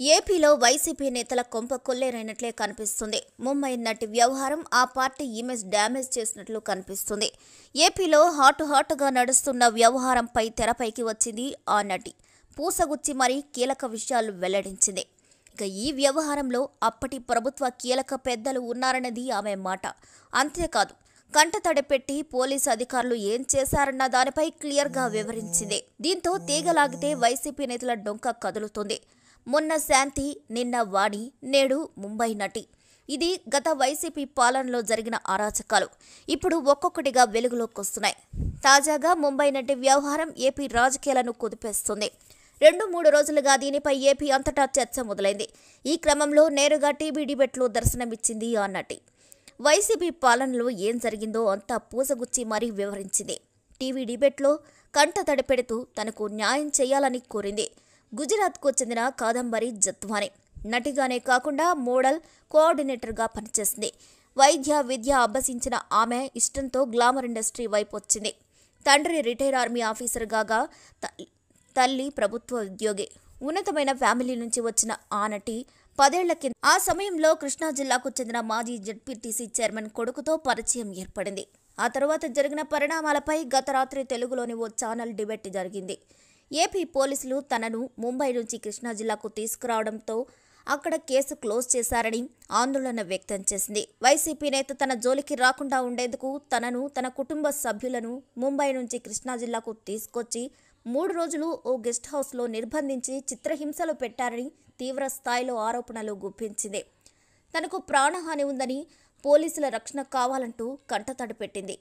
ఏపీలో వైసీపీ నేతల కొంప కొల్లేరైనట్లే కనిపిస్తుంది. ముంబై నటి వ్యవహారం ఆ పార్టీ ఇమేజ్ డ్యామేజ్ చేసినట్లు కనిపిస్తుంది. ఏపీలో హాటుగా నడుస్తున్న వ్యవహారంపై తెరపైకి వచ్చింది ఆ నటి. పూసగుచ్చి మరీ కీలక విషయాలు వెల్లడించింది. ఇక ఈ వ్యవహారంలో అప్పటి ప్రభుత్వ కీలక పెద్దలు ఉన్నారన్నది ఆమె మాట. అంతేకాదు, కంటతడి పెట్టి పోలీసు అధికారులు ఏం చేశారన్న దానిపై క్లియర్గా వివరించింది. దీంతో తీగలాగితే వైసీపీ నేతల డొంక కదులుతుంది. మొన్న శాంతి, నిన్న వాణి, నేడు ముంబై నటి. ఇది గత వైసీపీ పాలనలో జరిగిన అరాచకాలు ఇప్పుడు ఒక్కొక్కటిగా వెలుగులోకి వస్తున్నాయి. తాజాగా ముంబై నటి వ్యవహారం ఏపీ రాజకీయాలను కుదిపేస్తుంది. 2-3 రోజులుగా దీనిపై ఏపీ అంతటా చర్చ మొదలైంది. ఈ క్రమంలో నేరుగా టీవీ డిబేట్లో దర్శనమిచ్చింది ఆ నటి. వైసీపీ పాలనలో ఏం జరిగిందో అంతా పూసగుచ్చి మరీ వివరించింది. టీవీ డిబేట్లో కంటతడి పెడుతూ తనకు న్యాయం చేయాలని కోరింది. గుజరాత్కు చెందిన కాదంబరి జత్వాని. నటిగానే కాకుండా మోడల్, కోఆర్డినేటర్గా పనిచేసింది. వైద్య విద్య అభ్యసించిన ఆమె ఇష్టంతో గ్లామర్ ఇండస్ట్రీ వైపు వచ్చింది. తండ్రి రిటైర్ ఆర్మీ ఆఫీసర్ కాగా తల్లి ప్రభుత్వ ఉద్యోగి. ఉన్నతమైన ఫ్యామిలీ నుంచి వచ్చిన ఆ నటి 10 ఏళ్ల కింద ఆ సమయంలో కృష్ణా జిల్లాకు చెందిన మాజీ జెడ్పీటీసీ చైర్మన్ కొడుకుతో పరిచయం ఏర్పడింది. ఆ తర్వాత జరిగిన పరిణామాలపై గత రాత్రి తెలుగులోని ఓ ఛానల్ డిబేట్ జరిగింది. ఏపీ పోలీసులు తనను ముంబై నుంచి కృష్ణా జిల్లాకు తీసుకురావడంతో అక్కడ కేసు క్లోజ్ చేశారని ఆందోళన వ్యక్తం చేసింది. వైసీపీ నేత తన జోలికి రాకుండా ఉండేందుకు తనను, తన కుటుంబ సభ్యులను ముంబై నుంచి కృష్ణా జిల్లాకు తీసుకొచ్చి 3 రోజులు ఓ గెస్ట్ హౌస్లో నిర్బంధించి చిత్రహింసలు పెట్టారని తీవ్ర స్థాయిలో ఆరోపణలు గుప్పించింది. తనకు ప్రాణహాని ఉందని, పోలీసుల రక్షణ కావాలంటూ కంటతడి పెట్టింది.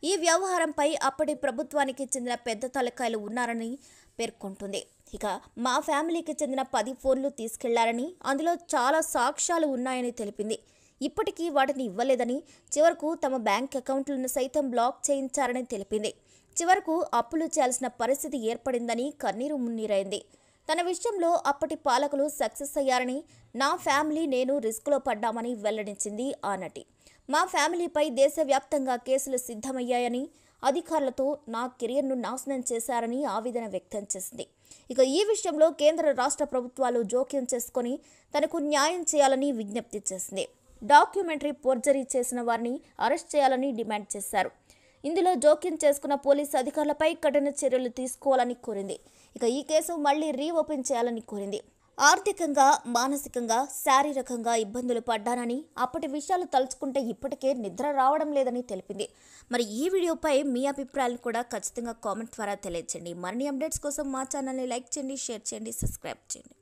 ఈ వ్యవహారంపై అప్పటి ప్రభుత్వానికి చెందిన పెద్ద తలకాయలు ఉన్నారని పేర్కొంటుంది. ఇక మా ఫ్యామిలీకి చెందిన 10 ఫోన్లు తీసుకెళ్లారని, అందులో చాలా సాక్ష్యాలు ఉన్నాయని తెలిపింది. ఇప్పటికీ వాటిని ఇవ్వలేదని, చివరకు తమ బ్యాంక్ అకౌంట్లను సైతం బ్లాక్ చేయించారని తెలిపింది. చివరకు అప్పులు చేయాల్సిన పరిస్థితి ఏర్పడిందని కన్నీరు మున్నీరైంది. తన విషయంలో అప్పటి పాలకులు సక్సెస్ అయ్యారని, నా ఫ్యామిలీ నేను రిస్క్లో పడ్డామని వెల్లడించింది ఆ నటి. మా ఫ్యామిలీపై దేశవ్యాప్తంగా కేసులు సిద్ధమయ్యాయని, అధికారులతో నా కెరియర్ను నాశనం చేశారని ఆవేదన వ్యక్తం చేసింది. ఇక ఈ విషయంలో కేంద్ర రాష్ట్ర ప్రభుత్వాలు జోక్యం చేసుకుని తనకు న్యాయం చేయాలని విజ్ఞప్తి చేసింది. డాక్యుమెంటరీ ఫోర్జరీ చేసిన వారిని అరెస్ట్ చేయాలని డిమాండ్ చేశారు. ఇందులో జోక్యం చేసుకున్న పోలీసు అధికారులపై కఠిన చర్యలు తీసుకోవాలని కోరింది. ఇక ఈ కేసు మళ్లీ రీఓపెన్ చేయాలని కోరింది. ఆర్థికంగా, మానసికంగా, శారీరకంగా ఇబ్బందులు పడ్డానని, అప్పటి విషయాలు తలుచుకుంటే ఇప్పటికే నిద్ర రావడం లేదని తెలిపింది. మరి ఈ వీడియోపై మీ అభిప్రాయాలను కూడా ఖచ్చితంగా కామెంట్ ద్వారా తెలియజేయండి. మరిన్ని అప్డేట్స్ కోసం మా ఛానల్ని లైక్ చేయండి, షేర్ చేయండి, సబ్స్క్రైబ్ చేయండి.